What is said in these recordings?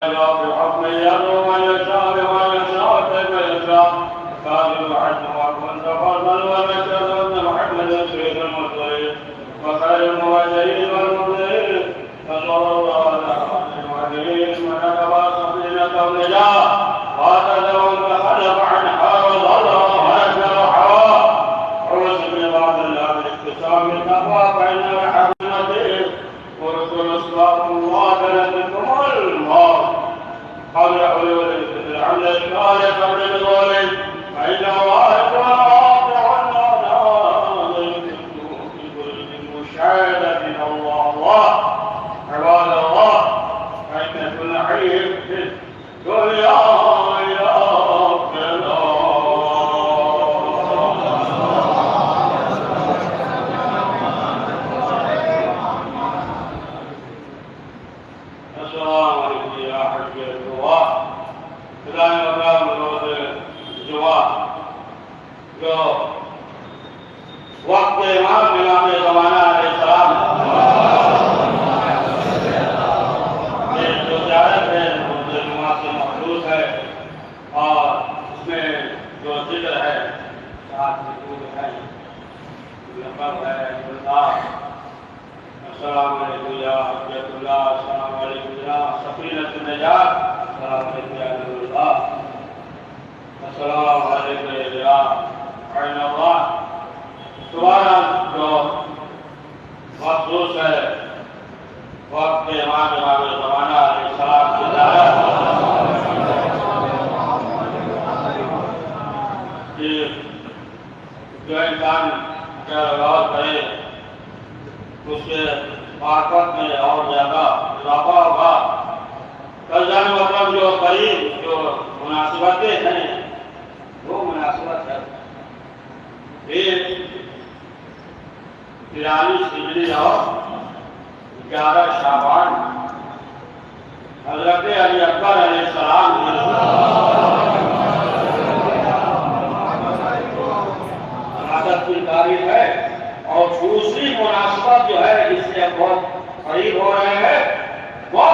بحكم يدعو من يشاء بما يشاء كيف يشاء كاذب حجمك وانت فضل ونشهد ان محمدا سيد المرسلين وخير المبشرين والمنذرين صلى الله على المهديين من اتبع سفينه النجاه واتى وانت خلف عنها وضل ونشرها عوز بن بعض الله بالاكتساب التقوى فان رحمته ورسول اصلاح الله لكم الموت قبل حلول العمل الصالح قبل الظالم فإن الله واقع ناظر في كل مشاهدة من الله عباد الله فإن كل حي في الدنيا وقت امام زمانہ علیہ السلام جو زیارت ہے جمعہ سے مخصوص ہے اور اس میں جو ذکر ہے السلام علیکم یا حجت اللہ السلام علیکم یا سفینۃ النجات السلام علیکم یا نور اللہ السلام علیکم یا عین اللہ دوبارہ جو مخصوص ہے وقت امام زمانہ علیہ السلام کی زیارت کہ جو انسان کا غور کرے اس کے معرفت میں اور زیادہ اضافہ ہوگا کل مطلب جو قریب جو مناسبتیں ہیں وہ مناسبت ہے ایک 43 ہجری اور 11 شعبان حضرت علی اکبر علیہ السلام ولادت کی تاریخ ہے اور دوسری مناسبت جو ہے جس سے بہت قریب ہو رہے ہیں وہ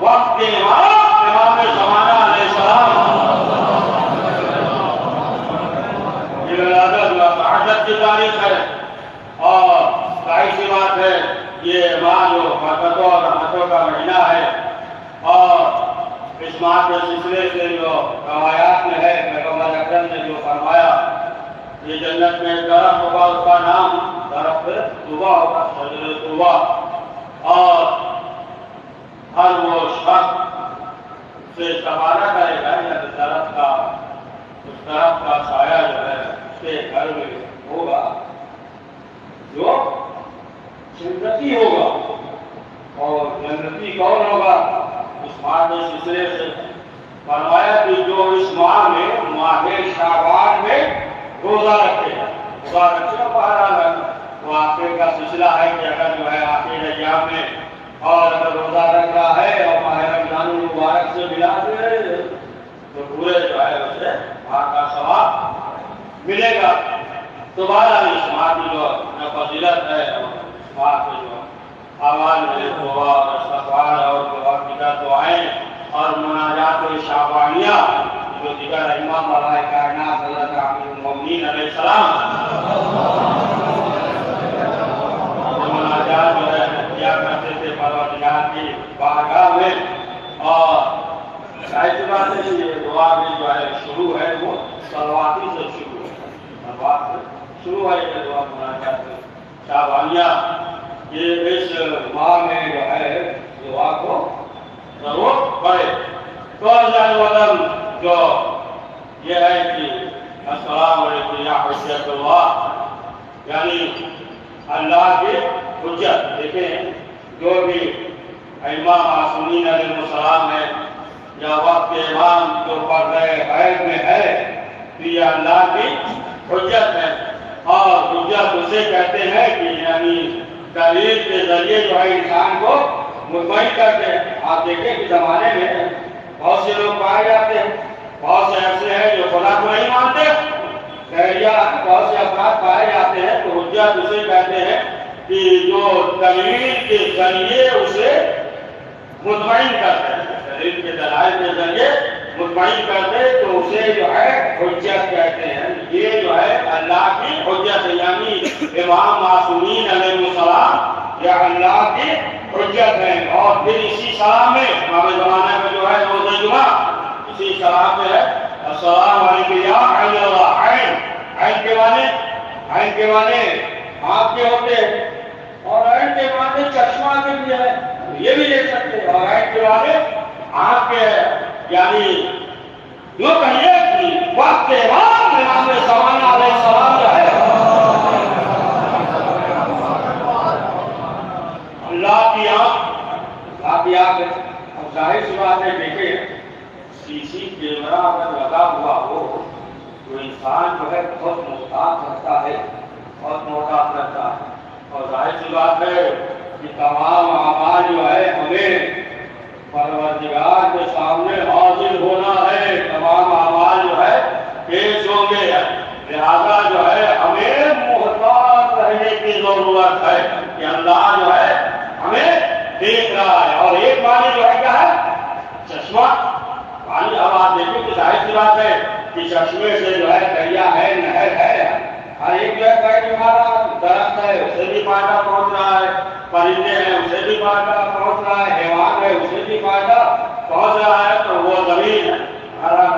وقت امام زمانہ علیہ السلام یہ ولادت وحدت کی تاریخ ہے اور ظاہر سی بات ہے یہ ماہ جو برکتوں اور رحمتوں کا مہینہ ہے اور اس ماہ کے سلسلے سے جو روایات میں ہے پیغمبر اکرم نے جو فرمایا یہ جنت میں درخت ہوگا اس کا نام درخت طوبہ ہوگا شجر طوبہ اور ہر وہ شخص سے استفادہ کرے گا یا درخت کا اس درخت کا سایہ جو ہے اس کے گھر میں ہوگا جو جنتی ہوگا اور جنتی کون ہوگا اس ماہ کے سلسلے سے فرمایا کہ جو اس ماہ میں ماہ شعبان میں روزہ رکھے گا روزہ رکھے گا بہرحال وہ آخر کا سلسلہ ہے کہ اگر جو ہے آخر ایام میں اور اگر روزہ رکھ رہا ہے اور ماہ رمضان المبارک سے ملا دے تو پورے جو ہے اسے ماہ کا ثواب ملے گا تو بہرحال اس ماہ کی جو فضیلت ہے اس ماہ کے جو اعمال میں دعا اور استغفار اور دعا دیگر دعائیں اور مناجات شعبانیہ جو دیگر ائمہ ملائے کائنات حضرت امیر المومنین علیہ السلام مناجات جو ہے کیا کرتے تھے پروردگار کی بارگاہ میں اور ظاہر سی بات ہے کہ یہ دعا بھی جو ہے شروع ہے وہ صلواتی سے شروع ہے صلوات سے شروع ہے یہ دعا مناجات شعبانیہ یہ اس ماہ میں جو ہے دعا کو ضرور پڑھے تو وطن جو یہ ہے کہ السلام علیکم یا حجت اللہ یعنی اللہ کی حجت دیکھیں جو بھی ائمہ معصومین علیہ السلام ہے یا وقت امام جو پردہ غیب میں ہے تو یہ اللہ کی حجت ہے اور حجت اسے کہتے ہیں کہ یعنی دلیل کے ذریعے جو ہے انسان کو مطمئن کرتے ہیں آپ دیکھیں کہ زمانے میں بہت سے لوگ پائے جاتے ہیں بہت سے ایسے ہیں جو خدا کو نہیں مانتے بہت سے افراد پائے جاتے ہیں تو حجت اسے کہتے ہیں کہ جو دلیل کے ذریعے اسے مطمئن کرتے ہیں دلیل کے دلائل کے ذریعے مطمئن کر دے تو اسے جو ہے حجت کہتے ہیں. یہ جو ہے اللہ کی حجت یعنی امام معصومین علیہ السلام یا اللہ کی حجت ہے. اور پھر اسی سلام میں ہمارے زمانے میں جو ہے روزہ جمعہ اسی سلام میں ہے السلام علیکم یا عین اللہ. عین کے معنی آنکھ کے ہوتے ہیں اور عین کے معنی چشمہ کے لیے ہے یہ بھی دیکھ سکتے ہیں. اور عین کے معنی آنکھ کے یعنی جو کہیے کہ وقت امام زمانہ علیہ السلام جو ہے اللہ کی آنکھ. اب ظاہر سی بات ہے دیکھیں سی کیمرہ اگر لگا ہوا ہو تو انسان جو ہے بہت محتاط رہتا ہے بہت محتاط رہتا ہے. اور ظاہر سی بات ہے کہ تمام اعمال جو ہے ہمیں پروردگار کے سامنے حاضر ہونا ہے. تمام اعمال جو ہے پیش ہوں گے لہذا جو ہے ہمیں محتاط رہنے کی ضرورت ہے کہ اللہ جو ہے ہمیں دیکھ رہا ہے. اور ایک معنی جو ہے کیا ہے چشمہ پانی. اب آپ دیکھیں کہ ظاہر سی بات ہے کہ چشمے سے جو ہے دریا ہے نہر ہے ہر ایک جو ہے درخت ہے اسے بھی فائدہ پہنچ رہا ہے پرندے ہیں اسے بھی فائدہ پہنچ رہا ہے حیوان ہے اسے بھی فائدہ پہنچ رہا ہے. تو وہ زمین ہے ہمارا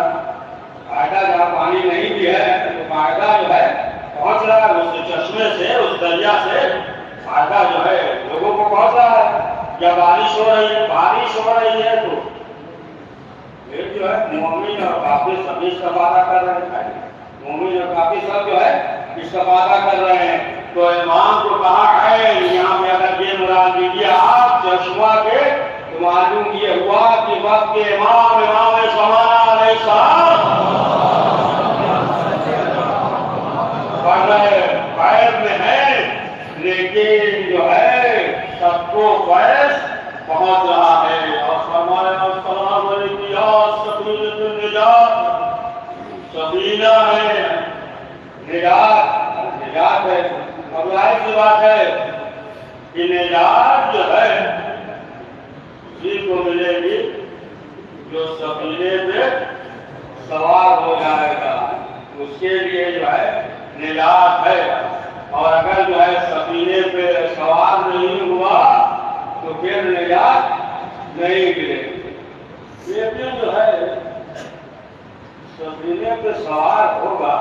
فائدہ جہاں پانی نہیں بھی ہے تو فائدہ جو ہے پہنچ رہا ہے اس چشمے سے اس دریا سے فائدہ جو ہے لوگوں کو پہنچ رہا ہے. یا بارش ہو رہی ہے تو یہ جو ہے مومن اور کافی سب استفادہ کر رہے ہیں. مومن اور کافی سب جو ہے استفادہ کر رہے ہیں. تو امام کو کہا ہے یہاں پہ اگر یہ مراد لیجیے آپ چشمہ کے تو معلوم یہ ہوا کہ وقت کے امام زمانہ علیہ السلام غائب میں ہے لیکن جو ہے سب کو فیض پہنچ رہا ہے. اور فرمایا السلام علیکم یا سفینۃ النجات. سفینہ ہے نجات ہے. اب ظاہر سی بات ہے کہ نجات جو ہے اسی کو ملے گی جو سفینے پہ سوار ہو جائے گا اس کے لیے جو ہے نجات ہے. اور اگر جو ہے سفینے پہ سوار نہیں ہوا تو پھر نجات نہیں ملے گی. لیکن جو ہے سفینے پہ سوار ہوگا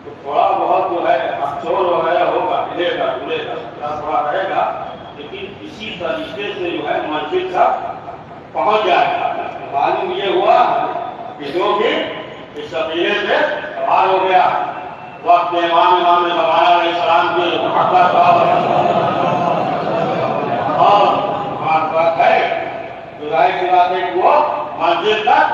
تو تھوڑا بہت جو ہے افسوس وغیرہ ہوگا ملے گا تھوڑا رہے گا لیکن اسی طریقے سے جو ہے منزل تک پہنچ جائے گا. معلوم یہ ہوا کہ جو بھی اس سفینے پہ سوار ہو گیا وقت امام زمانہ علیہ السلام کی محبت اور معرفت ہے تو ظاہر سی بات ہے کہ وہ منزل تک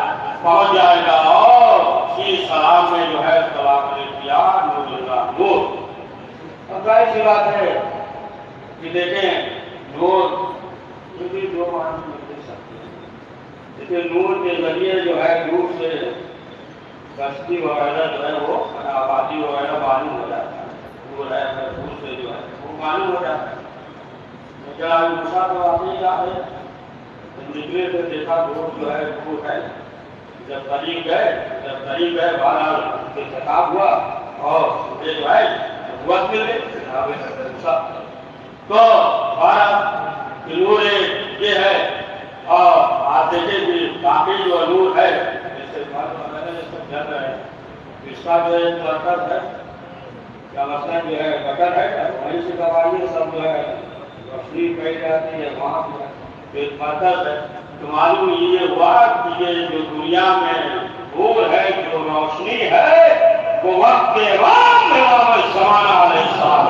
پہنچ جائے گا. اور اسی سلام میں جو ہے سلام علیکم یا نور اللہ نور. اب ظاہر سی بات ہے کہ دیکھیں نور یہ بھی دو معنی میں دے سکتے ہیں. لیکن نور کے ذریعے جو ہے دور سے بستی وغیرہ جو ہے وہ آبادی وغیرہ معلوم ہو جاتا ہے. نور ہے دور سے جو ہے وہ معلوم ہو جاتا ہے. کیا موسیٰ تو آپ نہیں جا رہے نکلے سے دیکھا دور جو ہے دور ہے. جب قریب گئے بہرحال سے خطاب ہوا اور مجھے جو ہے وقت ملے تو بہرحال نور یہ ہے. اور آپ دیکھیں کہ باقی جو نور ہے جیسے جل رہے ہیں اس کا جو ہے برکت ہے کیا مسئلہ جو ہے بٹر ہے وہیں سے دوائیے سب جو ہے روشنی کہی جاتی ہے وہاں جو ہے ایک برکت ہے. تو معلوم یہ ہوا کہ یہ جو دنیا میں نور ہے جو روشنی ہے وہ وقت امام زمانہ علیہ السلام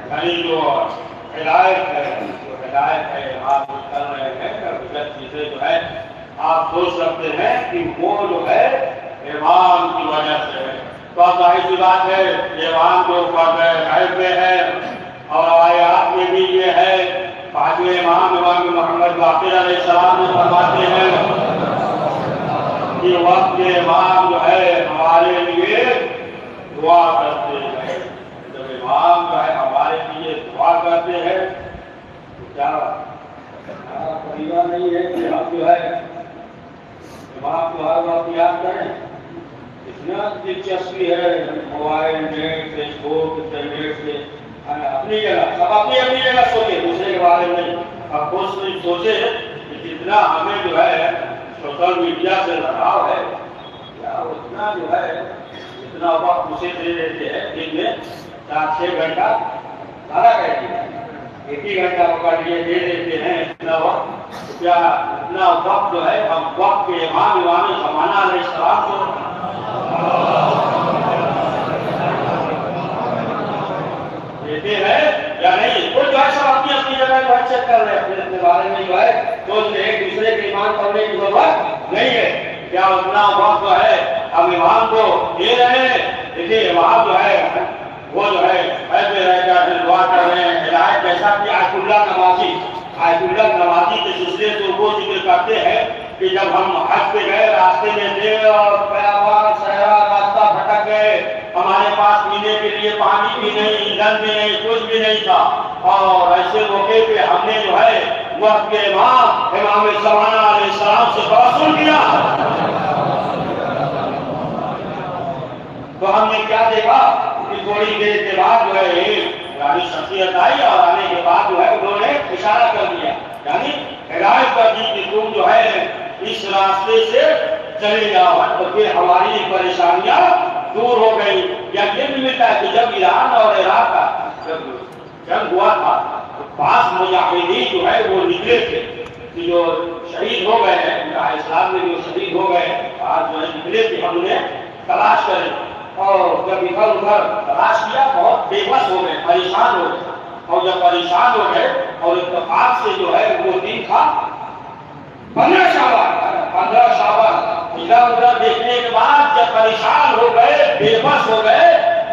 یعنی جو ہدایت ہے آپ کر رہے ہیں غلط چیزیں جو ہے آپ سوچ سکتے ہیں کہ وہ جو ہے امام کی وجہ سے ہے. تو اب ظاہر سی بات ہے امام جو غائب میں ہے اور آیات میں بھی یہ ہے پانچویں امام محمد باقر علیہ السلام نے فرماتے ہیں کہ وقت کے امام جو ہے ہمارے لیے دعا کرتے ہیں. جب امام جو ہے ہمارے لیے دعا کرتے ہیں کیا پریوار نہیں ہے کہ آپ جو ہے آپ کو ہر وقت یاد کریں؟ اتنا دلچسپی ہے موبائل نیٹ فیس بک انٹرنیٹ سے اپنی جگہ سب اپنی اپنی جگہ سوچے دوسرے کے بارے میں اب خود سوچے کہ جتنا ہمیں جو ہے سوشل میڈیا سے لگاؤ ہے یا اتنا جو ہے اتنا وقت اسے دے دیتے ہیں دن میں 4-6 گھنٹہ سارا کہتے ہیں 1 گھنٹہ پکڑ لیے دے دیتے ہیں اتنا وقت کیا اتنا وقت جو ہے ہم وقت کے امام زمانہ علیہ السلام کو دیتے ہیں یا نہیں؟ وہ جو ہے سب اپنی اپنی جگہ جو ہے چیک کر رہے ہیں اپنے بارے میں جو ہے سوچ رہے ایک دوسرے کے ایمان پڑھنے کی ضرورت نہیں ہے کیا اتنا وقت جو ہے ہم ایمان کو دے رہے ہیں؟ دیکھیے امام جو ہے وہ جو ہے ایسے رہ کر دعا کر رہے ہیں ہدایت جیسا کہ آیت اللہ نمازی کے سلسلے سے وہ ذکر کرتے ہیں کہ جب ہم حج پہ گئے راستے میں تھے اور بیابان صحرا راستہ بھٹک گئے ہمارے پاس پینے کے لیے پانی بھی نہیں ایندھن بھی نہیں کچھ بھی نہیں تھا اور ایسے موقع پہ ہم نے جو ہے وقت کے امام زمانہ علیہ السلام سے توسل کیا تو ہم نے کیا دیکھا کہ تھوڑی دیر کے بعد جو ہے یعنی شخصیت آئی اور آنے کے بعد جو ہے انہوں نے اشارہ کر دیا یعنی ہدایت کر دی کہ تم جو ہے اس راستے سے چلے جاؤ تو پھر ہماری پریشانیاں دور ہو گئی یا یہ بھی ملتا ہے کہ جب ایران اور عراق کا جنگ ہوا تھا تو 5 مجاہدین جو ہے وہ نکلے تھے کہ جو شہید ہو گئے ہیں اسلام میں جو شہید ہو گئے آج جو ہے نکلے تھے ہم نے تلاش کرے اور جب ادھر ادھر تلاش کیا بہت بے بس ہو گئے پریشان ہو گئے اور جب پریشان ہو گئے اور اتفاق سے جو ہے وہ دن تھا 15 شعبان ادھر ادھر دیکھنے کے بعد جب پریشان ہو گئے بے بس ہو گئے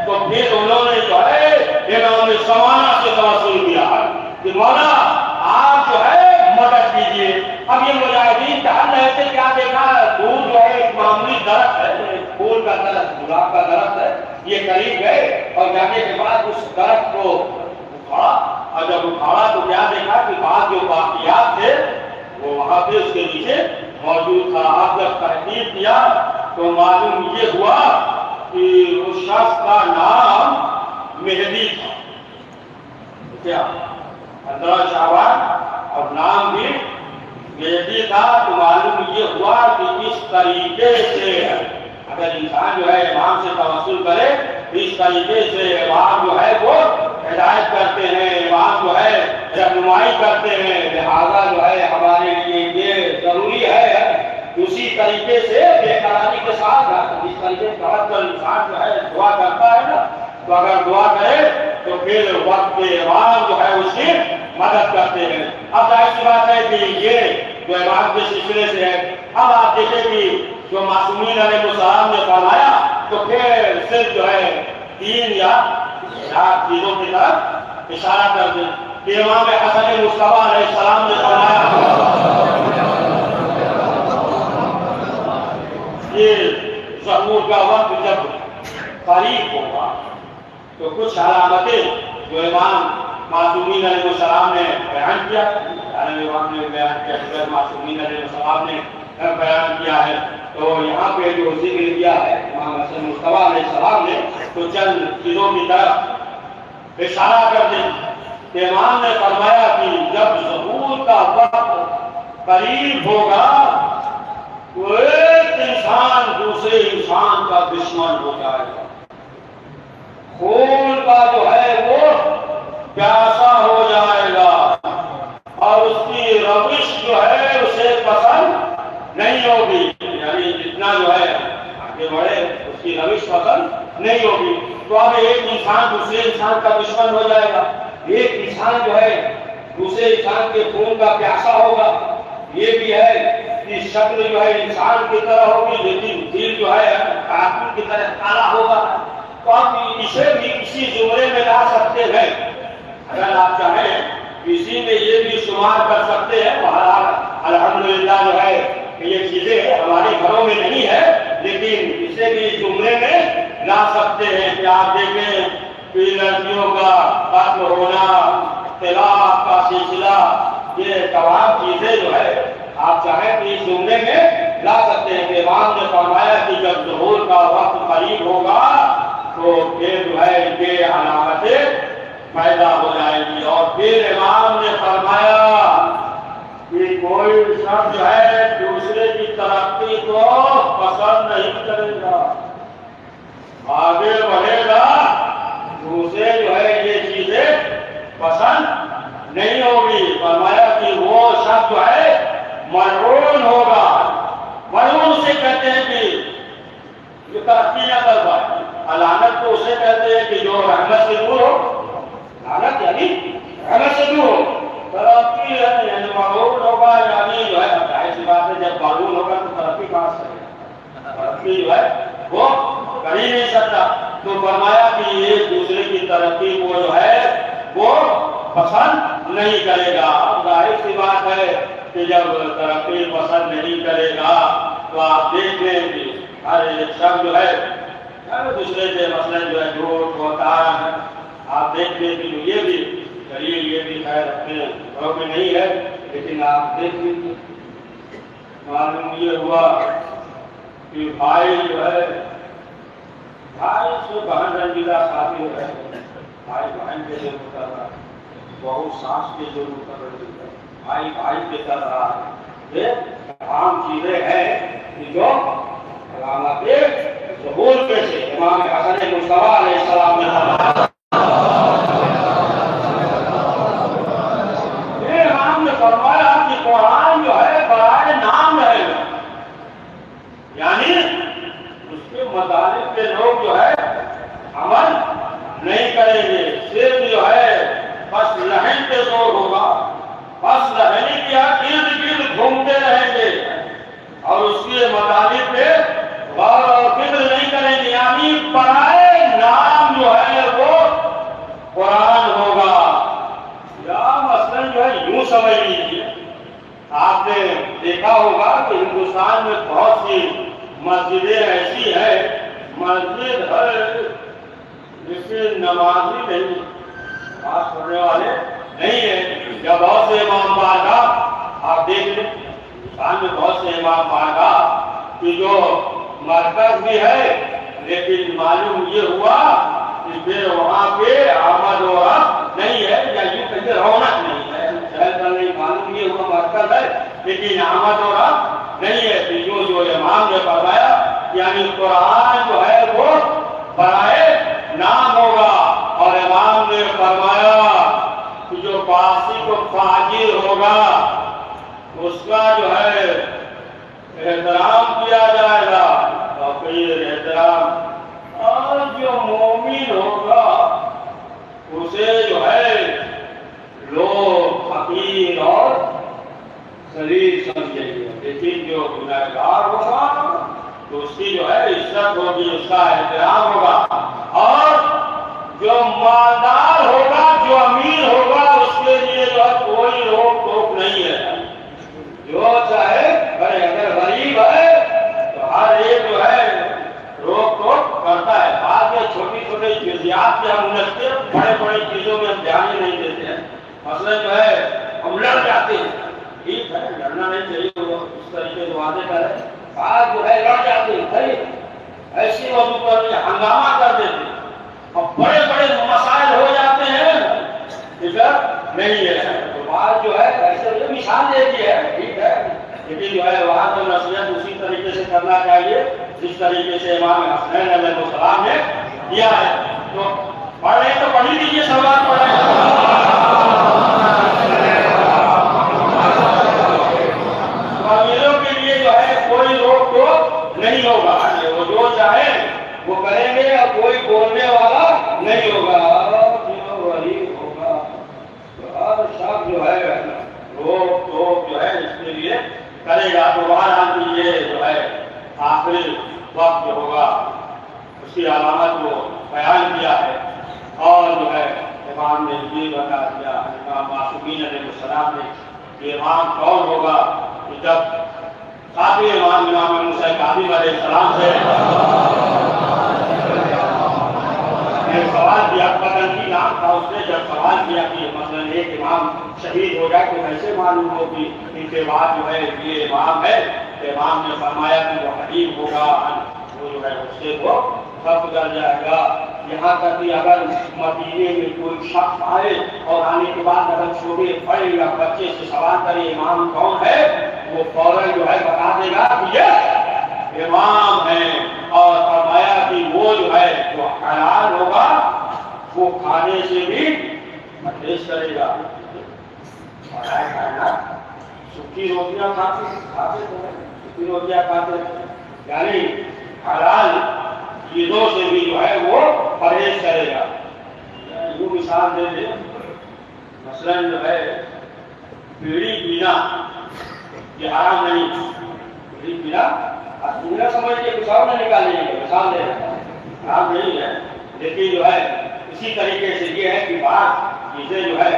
تو پھر انہوں نے جو ہے امام زمانہ سے توسل کیا کہ مولا آپ جو ہے مدد کیجیے اب یہ مجاہدین ٹہل رہے تھے کیا دیکھا دور جو ہے ایک معمولی درخت ہے پھول کا درخت گلاب کا درخت ہے یہ قریب گئے اور جانے کے بعد اس درخت کو اکھاڑا اور جب اکھاڑا تو کیا دیکھا کہ بعض جو باقیات تھے وہ وہاں پہ اس کے نیچے موجود تھا آپ جب تحقیق کیا تو معلوم یہ ہوا کہ اس شخص کا نام مہدی تھا کیا 15 شعبان اور نام بھی مہدی تھا تو معلوم یہ ہوا کہ اس طریقے سے اگر انسان جو ہے امام سے توسل کرے اس طریقے سے امام جو ہے وہ ہدایت کرتے ہیں امام جو ہے رہنمائی کرتے ہیں لہذا جو ہے ہمارے لیے یہ ضروری ہے اسی طریقے سے بے قراری کے ساتھ اس طریقے سے انسان جو ہے دعا کرتا ہے نا تو اگر دعا کرے تو پھر وقت کے امام جو ہے اس کی مدد کرتے ہیں اب ظاہر سی بات ہے کہ یہ جو امام کے سلسلے سے ہے اب آپ دیکھیں کہ جو معصومین علیہ السلام نے فرمایا تو پھر صرف جو ہے 3 یا 4 چیزوں کی طرف اشارہ کر دیں کہ امام حسن مصطفیٰ علیہ السلام نے فرمایا یہ ظہور کا وقت جب قریب ہوگا تو کچھ علامتیں جو امام معصومین علیہ السلام نے بیان کیا امام نے بیان کیا حضرت معصومین علیہ السلام نے بیان کیا ہے تو یہاں پہ جو ذکر کیا ہے امام حسن مصطفیٰ علیہ السلام نے تو چند چیزوں کی طرف اشارہ کر دیں کہ امام نے فرمایا کہ جب ظہور کا وقت قریب ہوگا تو ایک انسان دوسرے انسان کا دشمن ہو جائے گا خون کا جو ہے وہ پیاسا ہو جائے گا اور اس کی روش جو ہے اسے پسند نہیں ہوگی یعنی جتنا جو ہے آگے بڑھے اس کی روش پسند نہیں ہوگی تو اب ایک انسان دوسرے انسان کا دشمن ہو جائے گا ایک انسان جو ہے دوسرے انسان کے خون کا پیاسا ہوگا یہ بھی ہے کہ شکل جو ہے انسان کی طرح ہوگی لیکن دل جو ہے کافر کی طرح کالا ہوگا تو آپ اسے بھی کسی زمرے میں لا سکتے ہیں اگر آپ چاہیں کسی میں یہ بھی شمار کر سکتے ہیں الحمدللہ جو ہے کہ یہ چیزیں ہمارے گھروں میں نہیں ہے لیکن اسے بھی زمرے میں لا سکتے ہیں کہ آپ دیکھیں کہ لڑکیوں کا قتل ہونا اختلاف کا سلسلہ، یہ تمام چیزیں جو ہے آپ چاہیں تو اس جملے میں لا سکتے ہیں کہ امام نے فرمایا کہ جب ظہور کا وقت قریب ہوگا تو پھر جو ہے یہ علامتیں پیدا ہو جائیں گی، اور پھر امام نے فرمایا کہ کوئی شخص جو ہے دوسرے کی ترقی کو پسند نہیں کرے گا، آگے بڑھے گا، دوسرے جو ہے یہ چیزیں پسند نہیں ہوگی۔ فرمایا کہ وہ شخص جو ہے ملعون ہوگا۔ ملعون سے کہتے ہیں کہ جو ترقی نہ کر پائے، لعنت تو اسے کہتے ہیں کہ جو رحمت سے دور ہو، لعنت یعنی رحمت سے دور ہو، ترقی یعنی ملعون ہوگا، یعنی جو ہے ظاہر سی بات ہے جب ملعون ہوگا تو ترقی کہاں سے کرے گا، ترقی جو ہے وہ کر ہی نہیں سکتا۔ تو فرمایا کہ یہ دوسرے کی ترقی کو جو ہے وہ پسند نہیں کرے گا۔ اب ظاہر سی بات ہے کہ جب ترقی پسند نہیں کرے گا تو آپ دیکھ لیں کہ ہر ایک شخص جو ہے دوسرے سے مثلاً جو ہے جھوٹ ہوتا ہے، آپ دیکھ لیں کہ یہ بھی شریر یہ بھی خیر اپنے گھروں میں نہیں ہے، لیکن آپ دیکھ لیجیے معلوم یہ ہوا کہ بھائی جو ہے بھائی سے بہن رنجیدہ شادی ہو رہے ہیں، بھائی بہن کے جو کر رہا ہے، بہو ساس کے جو کر رہی ہے، بھائی بھائی کے کر رہا ہے، یہ عام چیزیں ہیں جو علامات ظہور میں سے امام حسن مصطفیٰ علیہ السلام نے فرمایا۔ امام نے فرمایا کہ قرآن جو ہے برائے نام رہے گا، یعنی اس کے مطالب کے لوگ جو ہے عمل نہیں کریں گے، صرف جو ہے بس لہن پہ زور ہوگا، بس لہنی کیا ارد گرد گھومتے رہیں گے اور اس کے مطالب پہ غور اور فکر نہیں کریں گے، یعنی برائے نام جو ہے وہ قرآن ہوگا۔ یا مثلاً جو ہے یوں سمجھ لیجیے، آپ نے دیکھا ہوگا کہ ہندوستان میں بہت سی مسجدیں ایسی ہیں، مسجد ہے جسے نمازی نہیں، نماز پڑھنے والے نہیں ہیں، یا بہت سے امام بارگاہ آپ دیکھ لیں ہندوستان میں بہت سے امام بارگاہ کہ جو مرکز بھی ہے، لیکن معلوم یہ ہوا کہ پھر وہاں پہ آمد و رفت نہیں ہے، یا یوں کہتے رونق نہیں ہے، شہر کا نہیں، معلوم یہ ہوا مرکز ہے لیکن آمد و رفت نہیں ہے۔ تو جو امام نے فرمایا یعنی قرآن جو ہے وہ برائے نام ہوگا، اور امام نے فرمایا کہ جو فاسق و فاجر ہوگا اس کا جو ہے احترام کیا جائے گا، توقیر احترام، اور جو مومن ہوگا اسے جو ہے لوگ حقیر اور ذلیل سمجھیں گے، لیکن جو گنہگار ہوگا تو اس کی جو ہے عزت ہوگی، اس کا احترام ہوگا، اور جو مالدار ہوگا، جو امیر ہوگا، اس کے لیے جو ہے کوئی روک ٹوک نہیں ہے، جو چاہے اگر غریب ہے تو ہر ایک جو ہے روک ٹوک کرتا ہے۔ بعد میں چھوٹی چھوٹی جزیات میں ہم لڑتے، بڑے بڑے چیزوں میں ہم دھیان ہی نہیں دیتے ہیں، مثلا جو ہے ہم لڑ جاتے ہیں، ٹھیک ہے لڑنا نہیں چاہیے، وہ اس طریقے سے واضح کرے، بعد جو ہے لڑ جاتے ہیں، ایسی موضوع پر ہنگامہ کر دیتے ہیں، اور بڑے بڑے مسائل ہو جاتے ہیں، فکر نہیں ہے، تو بات جو ہے ایسے یہ مثال دیتی ہے، ٹھیک ہے، لیکن جو ہے وہاں تو نصیحت اسی طریقے سے کرنا چاہیے جس طریقے سے امام حسنین علیہ السلام نے کیا ہے۔ تو پڑھ رہے تو پڑھ ہی دیجیے، سوال پڑھ رہے کے لیے جو ہے کوئی روک ٹوک نہیں ہوگا، وہ جو چاہے وہ کریں گے، اور کوئی بولنے والا نہیں ہوگا، غریب ہوگا تو ہر شخص جو ہے روک ٹوک جو ہے اس کے لیے کرے گا۔ تو بہرحال یہ جو ہے آخری وقت جو ہوگا اس کی علامت وہ بیان کیا ہے، اور جو ہے امام نے یہ بتا دیا، امام معصومین علیہ السلام نے کہ امام کون ہوگا، کہ جب ساتویں امام موسیٰ کاظم علیہ السلام سے سوال کیا پتنجی نام تھا اس نے جب سوال کیا کہ مثلا ایک امام شہید ہو جائے تو کیسے معلوم ہو کہ ان کے بعد جو ہے یہ امام ہے؟ امام نے فرمایا کہ وہ حدیث ہوگا، وہ جو ہے اس سے وہ سب کر جائے گا۔ یہاں تک کہ اگر مدینے میں کوئی شخص آئے اور آنے کے بعد اگر چھوٹے بڑے یا بچے سے سوال کرے امام کون ہے، وہ فوراً جو ہے بتا دے گا کہ یہ امام ہے، اور فرمایا کہ وہ جو ہے جو حلال ہوگا وہ کھانے سے بھی پرہیز کرے گا۔ سوکھی روٹیاں کھاتے سوکھی روٹیاں کھاتے، یعنی حلال چیزوں سے بھی جو ہے وہ پرہیز کرے گا۔ یوں مثال دے دیں، مثلاً جو ہے بیڑی پینا یہ حرام نہیں، بیڑی پینا دنیا سمجھ کے کچھ اور نہ نکالیں گے، مثال دے حرام نہیں ہے، لیکن جو ہے اسی طریقے سے یہ ہے کہ بعض چیزیں جو ہے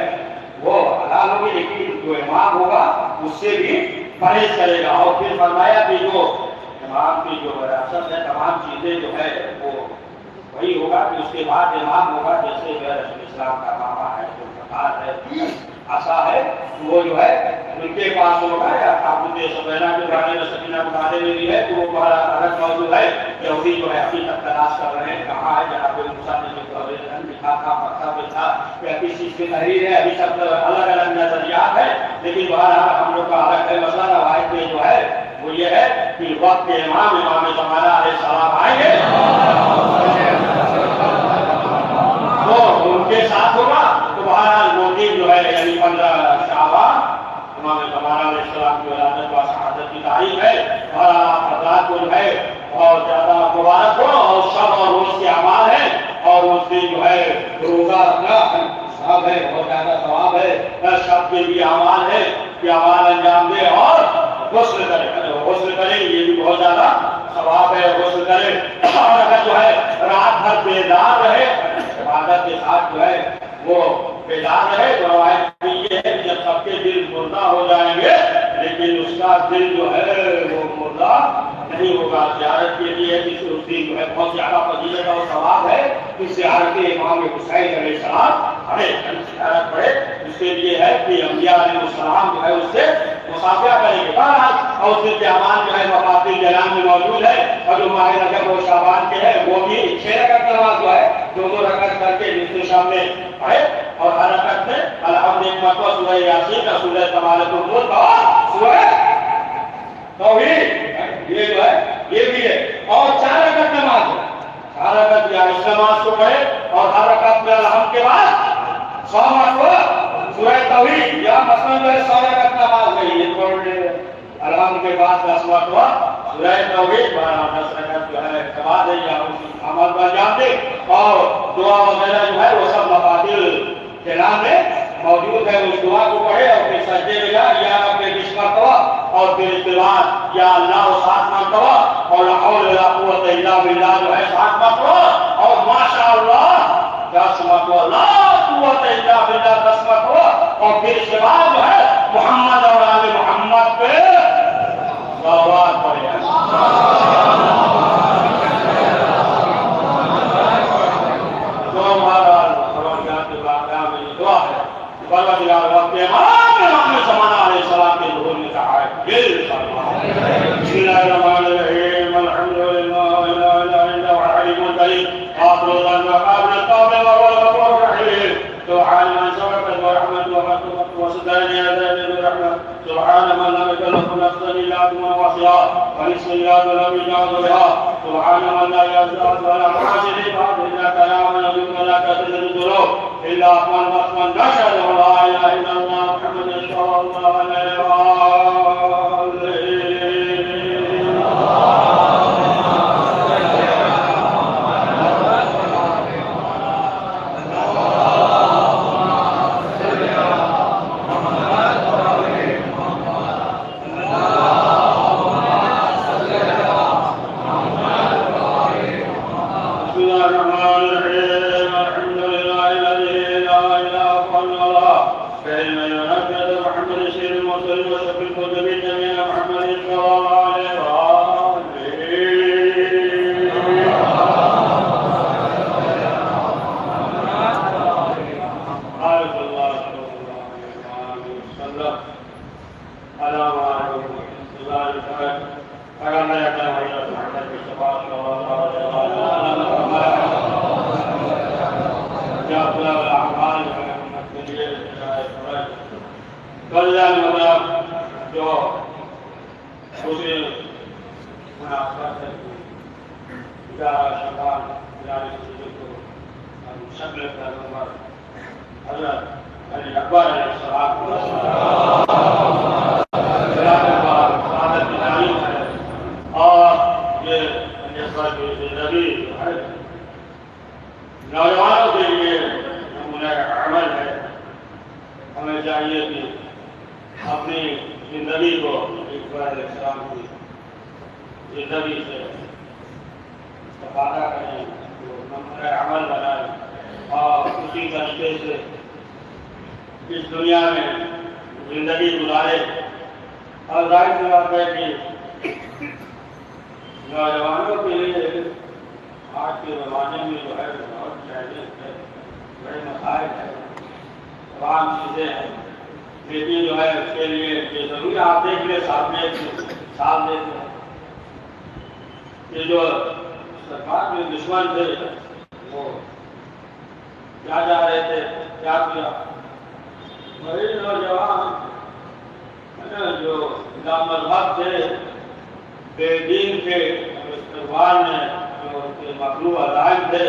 وہ حلال ہوگی لیکن جو امام ہوگا اس سے بھی پرہیز کرے گا۔ اور پھر فرمایا کہ جو امام کی جو وراثت ہے تمام چیزیں جو ہے وہ وہی ہوگا کہ اس کے بعد امام ہوگا، جیسے رسول اسلام کا ماما ہے، جو فقار ہے، عصا ہے، وہ جو ہے ان کے پاس ہوگا، یا تابوت سفینہ کے بارے میں سکینہ کے بارے میں بھی ہے تو وہ بڑا الگ موضوع ہے۔ یہودی جو ہے ابھی تک تلاش کر رہے ہیں کہاں ہے، جہاں پہ موسیٰ نے جو لکھا تھا پتھر پہ تھا یا کس چیز کی تحریر ہے، ابھی سب الگ الگ نظریات ہیں، لیکن بہرحال ہم لوگ کا الگ ہے مسئلہ۔ روایت میں جو ہے وہ یہ ہے کہ وقت کے امام زمانہ علیہ السلام آئیں گے تو ان کے ساتھ ہوگا، تو بہرحال وہ دن جو ہے یعنی 15 شعبان امام زمانہ علیہ السلام کی ولادت و شہادت کی تاریخ ہے۔ بہرحال آپ حضرات کو جو ہے بہت زیادہ مبارک ہو، اور شب اور روز کے اعمال ہیں، اور اس دن جو ہے روزہ رکھنا ثواب ہے، بہت زیادہ ثواب ہے۔ شب کے بھی اعمال ہے کہ اعمال انجام دے اور غسل کرے، غسل کرے یہ بھی بہت زیادہ ثواب ہے، غسل کرے۔ اور اگر جو ہے رات بھر بیدار رہے عبادت کے ساتھ جو ہے وہ بیدار رہے، تو روایت یہ ہے کہ جب سب کے دل مردہ ہو جائیں گے لیکن اس کا دل جو ہے وہ مردہ نہیں ہوگا۔ زیارت کے لیے اس دن جو ہے بہت زیادہ فضیلت اور ثواب ہے کہ زیارت امام حسین علیہ السلام زیارت پڑھے، اس کے لیے ہے کہ انبیاء علیہ السلام جو ہے اس سے مصافحہ کریں گے۔ اور اس دن کے اعمال جو ہے مفاتیح جنان میں موجود ہے، اور جو ماہ رجب و شعبان کے ہے وہ بھی 6 رکعت نماز جو ہے 2 رکعت کر کے جس شام میں پڑھے، اور ہر رکعت میں الحمد ایک مرتبہ سورہ یاسین کا، سورہ تبارک الملک اور سورہ توحید، یہ جو ہے یہ بھی ہے۔ اور 4 رکعت نماز ہے، 4 رکعت یا اس نماز کو پڑھے، اور ہر رکعت میں الحمد کے بعد 100 مرتبہ سورہ توحید، یا مثلا جو ہے 100 رکعت نماز میں یہ پڑھ لے الحمد کے بعد 10 مرتبہ سورہ توحید، 10 رکعت جو ہے نماز ہے یا اس عمل کو انجام دے، اور دعا وغیرہ جو ہے وہ سب مفاتیح جنان میں موجود ہے۔ اس دعا کو پڑھے اور پھر سجدے میں جائے، یا رب 20 مرتبہ، اور پھر اس کے بعد یا اللہ 7 مرتبہ، اور لا حول ولا قوت الا باللہ جو ہے 7 مرتبہ، اور ماشاءاللہ 10 مرتبہ، لا قوت الا باللہ 10 مرتبہ، اور پھر اس کے بعد جو ہے محمد اور آل محمد پہ صلوات پڑھے۔ پروردگار وقت امام زمانہ علیہ السلام کے ظہور میں کہا ہے، بسم اللہ الرحمن الرحیم، الحمد للہ لا الہ الا هو الحلیم الکریم، آخر الذنب وقابل التوب وهو الغفور الرحیم، سبحان من سبقت ورحمت وفتقت وصدرني عذاب الرحمن، سبحان من لم يكلف نفسا الا بما وسعها ونصف اليد لم يجاوز بها، سبحان من لا يزداد ولا معاشر بعد الا كلام نبي ولا كثير الذنوب الا من وصفا نشهد ولا اله الا الله محمد صلى الله عليه وسلم۔ علامہ اگر میں محمد کی شفاعت کلیان مطلب جو دوسری مناسبت ہے گیارہ شبان یعنی چیزوں کو شکل پیغمبر حضرت علی اکبر علیہ السلام اور یہ زندگی ہے نوجوانوں کے لیے نمونہ عمل ہے. ہمیں چاہیے کہ اپنی زندگی کو اقبال علیہ السلام کی زندگی سے استفادہ کریں, نمونہ عمل بنائیں اور اسی طریقے سے اس دنیا میں زندگی گزارے. اور ظاہر سی بات ہے کہ نوجوانوں کے لیے آج کے زمانے میں جو ہے بہت چیلنج ہے, بڑے مسائل ہیں, تمام چیزیں ہیں, لیکن جو ہے اس کے لیے یہ ضروری آپ دیکھ لیں سامنے ساتھ دیتے ہیں کہ جو سرکار کے دشمن تھے وہ کیا جا رہے تھے, کیا کیا, وہی نوجوان جو مذہب تھے, بے دین تھے, استغفار میں جو ان کے مغلوب عزائم تھے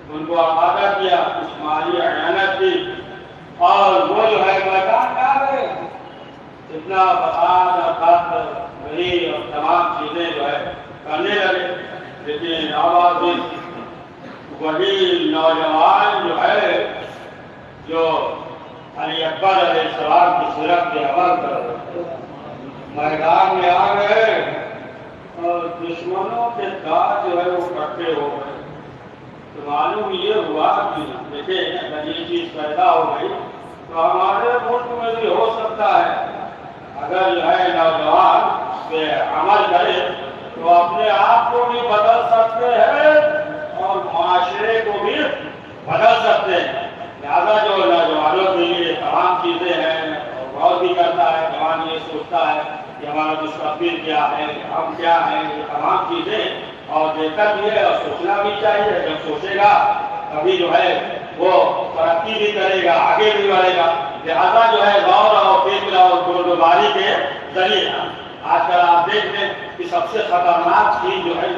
ان کو آمادہ کیا, کچھ مالی اعانت کی اور وہ جو ہے میدان میں آ گئے. اتنا فساد اور قتل وہی اور تمام چیزیں جو ہے کرنے لگے. لیکن آواز وہی نوجوان جو ہے جو علی اکبر علیہ السلام کی سیرت کے عمل کر میدان میں آ گئے اور دشمنوں کے داغ جو ہے وہ کٹھے ہو گئے. تو معلوم یہ ہوا کہ دیکھیں اگر یہ چیز پیدا ہو گئی تو ہمارے ملک میں بھی ہو سکتا ہے. اگر جو ہے نوجوان پہ عمل کرے تو اپنے آپ کو بھی بدل سکتے ہیں اور معاشرے کو بھی بدل سکتے ہیں. لہٰذا جو نوجوانوں کے لیے تمام چیزیں ہیں اور غور بھی کرتا ہے, جوان یہ سوچتا ہے کہ ہمارا مستقبل کیا ہے, ہم کیا ہیں, یہ تمام چیزیں اور دیکھتا بھی ہے اور سوچنا بھی چاہیے. جب سوچے گا کبھی جو ہے وہ ترقی بھی کرے گا, آگے بھی بڑھے گا. لہٰذا جو ہے غور اور فکر اور گردباری کے ذریعے آج کل آپ دیکھ لیں کہ سب سے خطرناک چیز جو ہے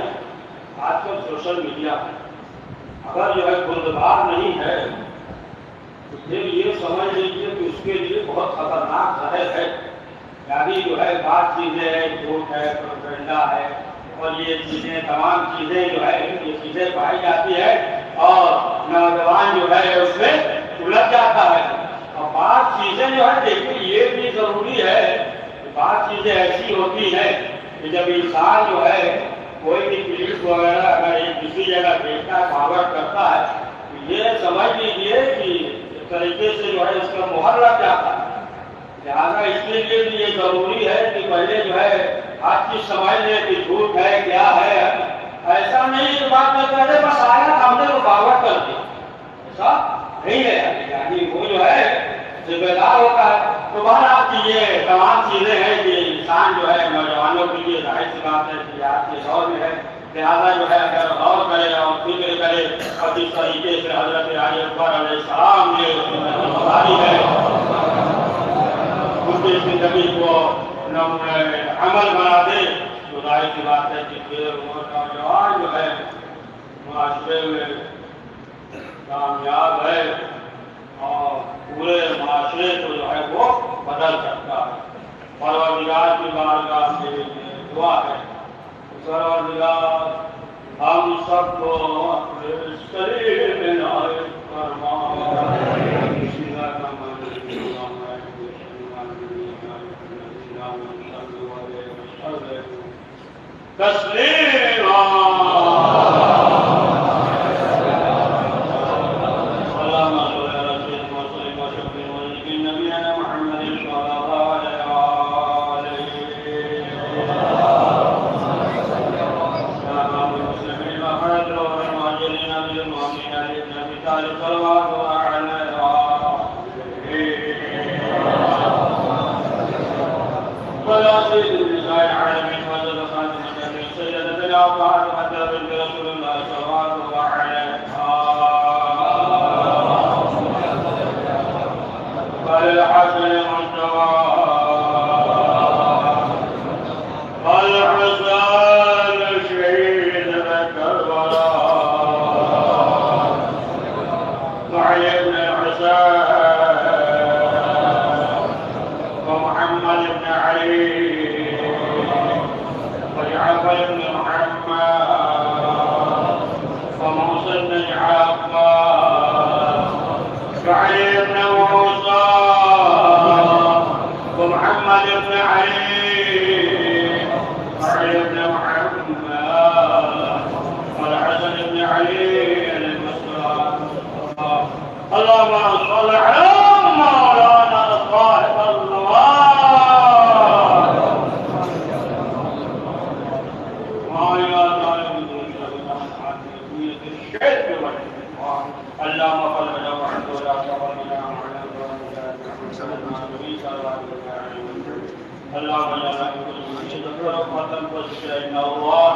آج کل سوشل میڈیا ہے. اگر جو ہے گردبار نہیں ہے تو پھر یہ سمجھ لیجیے کہ اس کے لیے بہت خطرناک ظاہر ہے. یعنی جو ہے بات چیزیں ہے, جھوٹ ہے, پروپیگنڈا ہے اور یہ چیزیں تمام چیزیں جو ہے یہ چیزیں پائی جاتی ہے اور نوجوان جو ہے اس میں الجھ جاتا ہے. اور بعض چیزیں جو ہے دیکھیں یہ بھی ضروری ہے کہ بعض چیزیں ایسی ہوتی ہیں کہ جب انسان جو ہے کوئی بھی کلپ وغیرہ اگر ایک دوسری جگہ دیکھتا ہے, فارورڈ کرتا ہے تو یہ سمجھ لیجیے کہ ایک طریقے سے جو ہے اس کا مہر لگ جاتا ہے. لہٰذا اس کے لیے بھی یہ ضروری ہے کہ پہلے جو ہے ہر چیز سمجھ لیں کہ جھوٹ ہے کیا ہے. ایسا نہیں کہ بات میں کہہ دے بس آیا ہم نے رکاوٹ کر دی, ایسا نہیں ہے. یعنی وہ جو ہے ذمہ دار ہوتا ہے. تو بہرحال کی یہ تمام چیزیں ہیں کہ انسان جو ہے نوجوانوں کے لیے ظاہر سی بات ہے کہ آج کے دور میں ہے. لہٰذا جو ہے اگر غور کرے اور فکر کرے اور جس طریقے سے حضرت علی اکبر علیہ السلام نے بتائی ہے ان کی زندگی کو عمل بنا دے تو ظاہر سی بات ہے کہ پھر وہ نوجوان جو ہے معاشرے میں کامیاب ہے اور پورے معاشرے کو جو ہے وہ بدل سکتا ہے. پروردگار کی بارگاہ سے دعا ہے, پروردگار ہم سب کو اپنے قریب عنایت فرما. محمد بن علي علي بن محمد والحسن بن علي اللهم صل على مولانا صاحب النوار اللهم صل على محمد اللهم اجعلنا من كل مشكله رحمه وذكر ان الله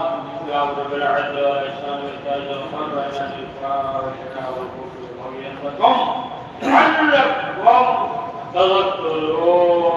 يامر بالعدل والاحسان وايتاء ذي القربى وينهى عن الفحشاء والمنكر والبغي يعظكم لعلكم تذكرون.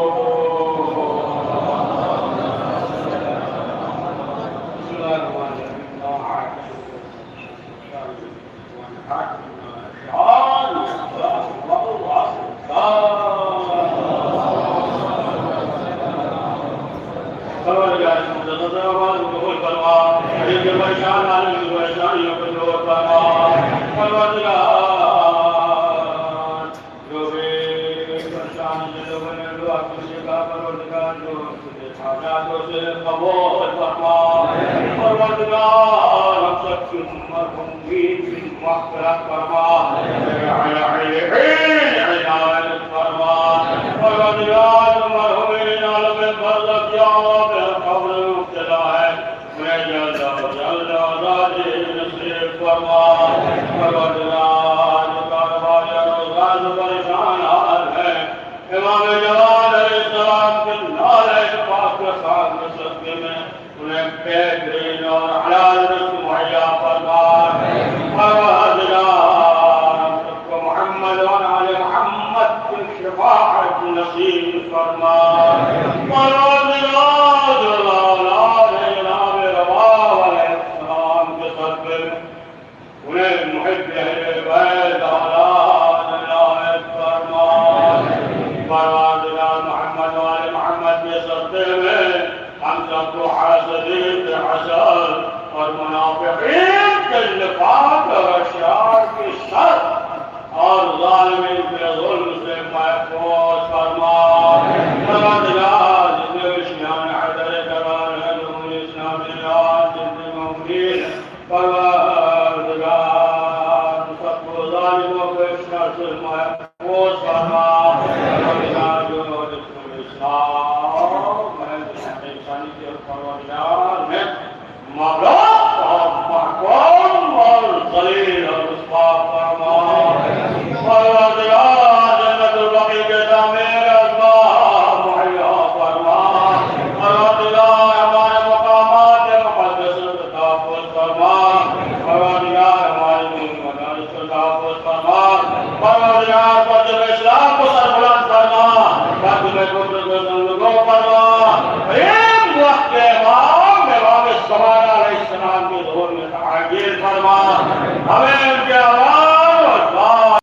ہمیں ان کے